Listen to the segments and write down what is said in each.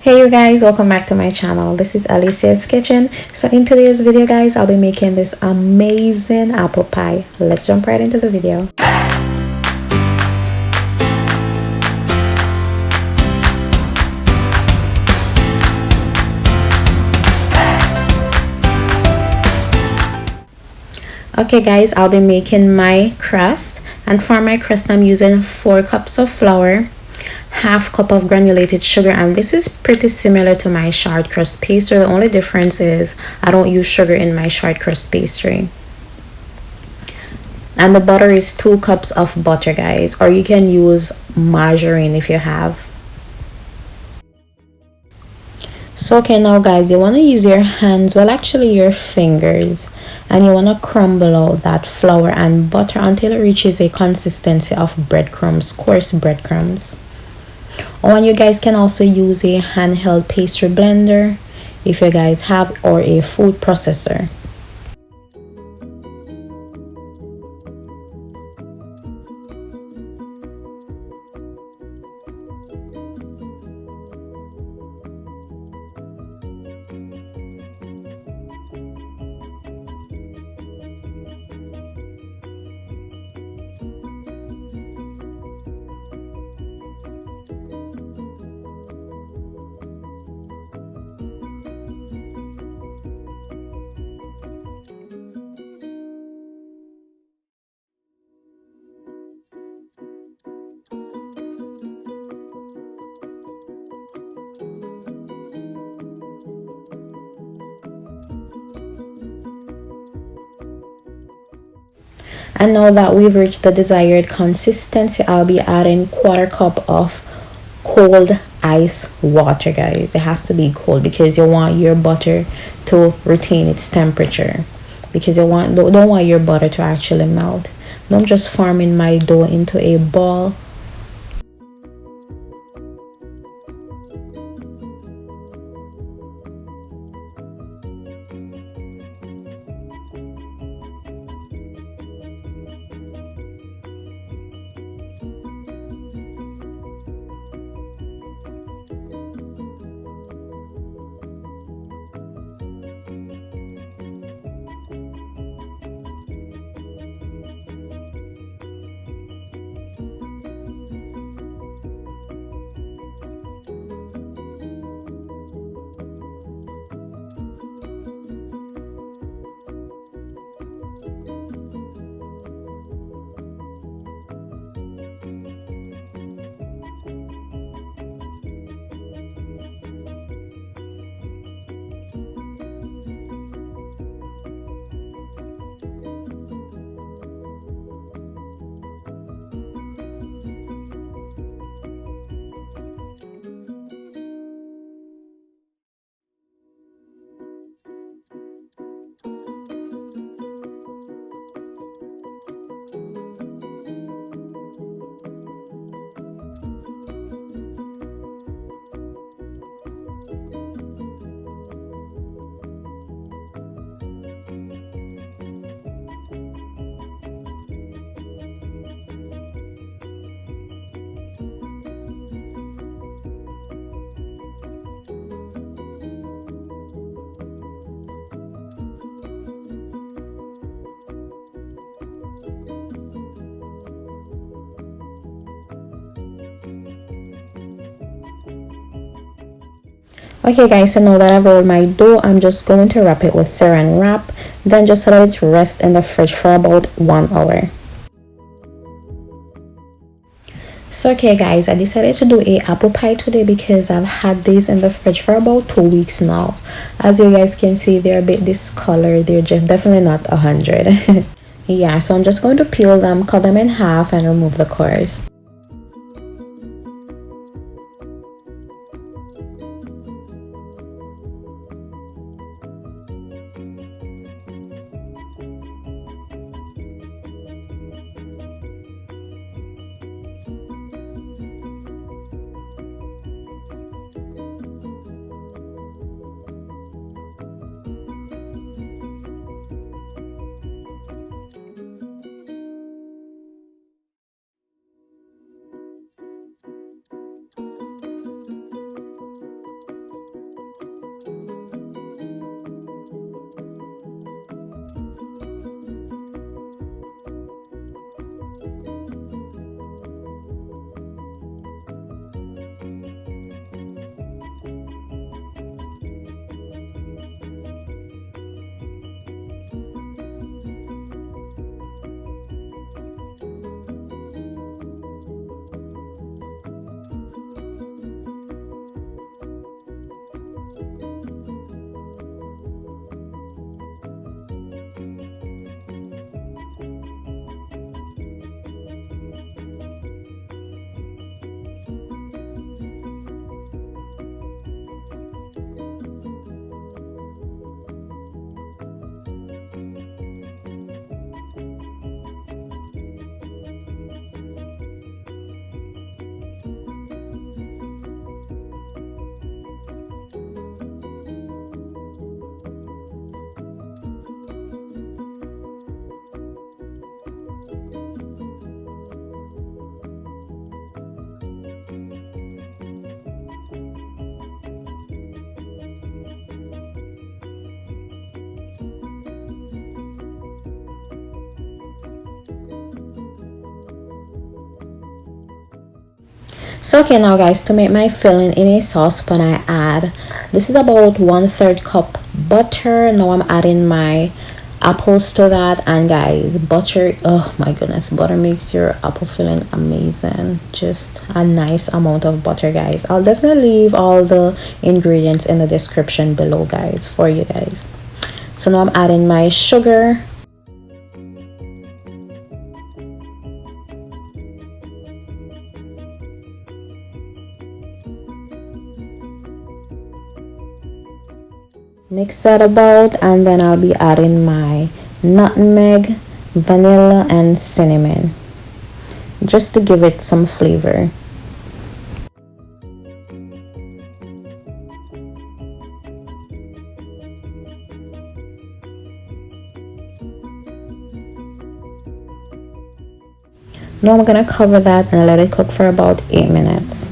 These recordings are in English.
Hey you guys, welcome back to my channel. This is Alicia's Kitchen. So in today's video guys, I'll be making this amazing apple pie. Let's jump right into the video. Okay guys, I'll be making my crust, and for my crust I'm using 4 cups of flour, half cup of granulated sugar, and this is pretty similar to my short crust pastry. The only difference is I don't use sugar in my short crust pastry. And the butter is 2 cups of butter guys, or you can use margarine if you have. So okay, now guys, you want to use your hands, well actually your fingers, and you want to crumble out that flour and butter until it reaches a consistency of breadcrumbs, coarse breadcrumbs. Or you guys can also use a handheld pastry blender if you guys have, or a food processor. And now that we've reached the desired consistency, I'll be adding 1/4 cup of cold ice water guys. It has to be cold because you want your butter to retain its temperature, because you don't want your butter to actually melt. Now I'm just forming my dough into a ball. Okay guys, so now that I've rolled my dough, I'm just going to wrap it with saran wrap, then just let it rest in the fridge for about 1 hour. So okay guys, I decided to do a apple pie today because I've had these in the fridge for about 2 weeks now. As you guys can see, they're a bit discolored. They're just definitely not 100. Yeah, so I'm just going to peel them, cut them in half, and remove the cores. So okay, now guys, to make my filling in a saucepan, I add, this is about 1/3 cup butter. Now I'm adding my apples to that, and guys, butter, oh my goodness, butter makes your apple filling amazing. Just a nice amount of butter, guys. I'll definitely leave all the ingredients in the description below, guys, for you guys. So now I'm adding my sugar. Mix that about, and then I'll be adding my nutmeg, vanilla, and cinnamon just to give it some flavor. Now I'm gonna cover that and let it cook for about 8 minutes.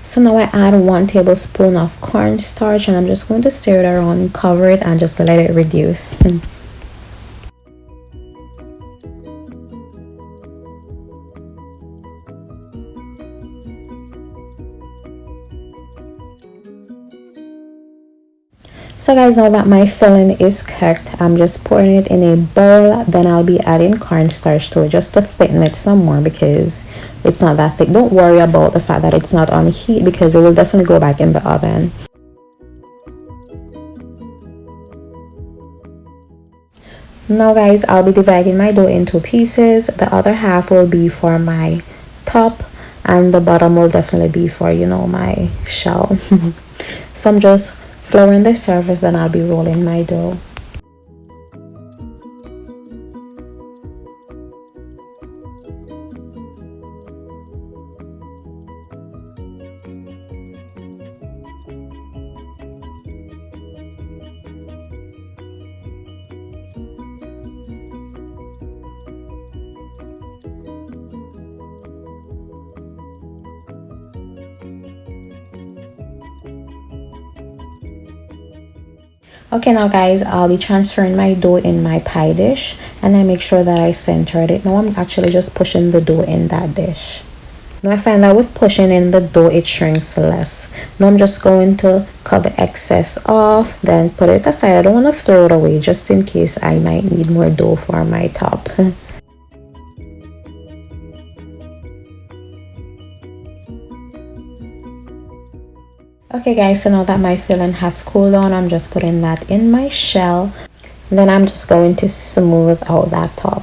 So now I add 1 tablespoon of cornstarch, and I'm just going to stir it around, cover it, and just let it reduce. So guys, now that my filling is cooked, I'm just pouring it in a bowl. Then I'll be adding cornstarch to it just to thicken it some more because it's not that thick. Don't worry about the fact that it's not on heat because it will definitely go back in the oven. Now guys, I'll be dividing my dough into pieces. The other half will be for my top, and the bottom will definitely be for, you know, my shell. So I'm just flouring the surface, and I'll be rolling my dough. Okay, now guys, I'll be transferring my dough in my pie dish, and I make sure that I centered it. Now I'm actually just pushing the dough in that dish. Now I find that with pushing in the dough, it shrinks less. Now I'm just going to cut the excess off, then put it aside. I don't want to throw it away just in case I might need more dough for my top. Okay guys, so now that my filling has cooled down, I'm just putting that in my shell. Then I'm just going to smooth out that top.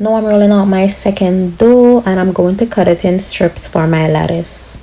Now I'm rolling out my second dough, and I'm going to cut it in strips for my lettuce.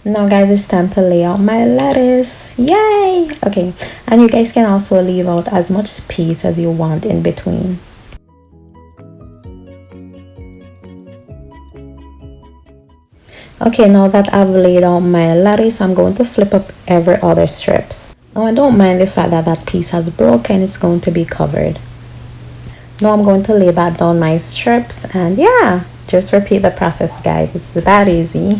Now guys, it's time to lay out my lettuce. Yay! Okay, and you guys can also leave out as much space as you want in between. Okay, now that I've laid out my lettuce, I'm going to flip up every other strips. Now I don't mind the fact that that piece has broken, it's going to be covered. Now I'm going to lay back down my strips, and yeah, just repeat the process guys, it's that easy.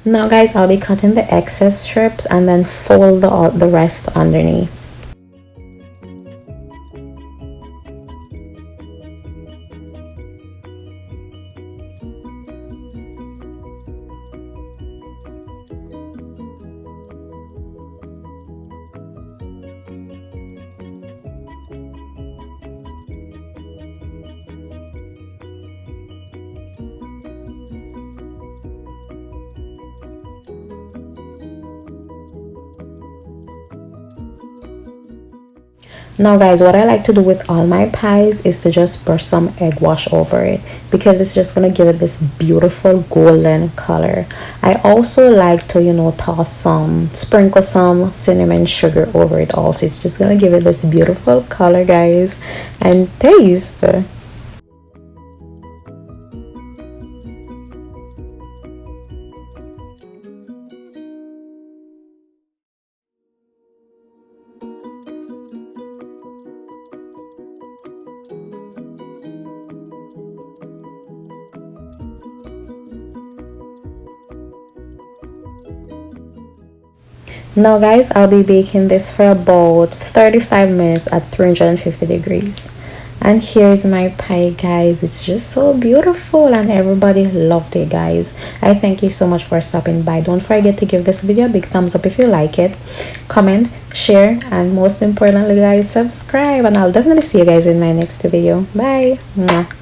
Now guys, I'll be cutting the excess strips and then fold the rest underneath. Now guys, what I like to do with all my pies is to just brush some egg wash over it because it's just gonna give it this beautiful golden color. I also like to, you know, sprinkle some cinnamon sugar over it also. It's just gonna give it this beautiful color, guys, and taste. Now guys, I'll be baking this for about 35 minutes at 350 degrees. And here's my pie, guys. It's just so beautiful and everybody loved it, guys. I thank you so much for stopping by. Don't forget to give this video a big thumbs up if you like it, comment, share, and most importantly guys, subscribe, and I'll definitely see you guys in my next video. Bye. Mwah.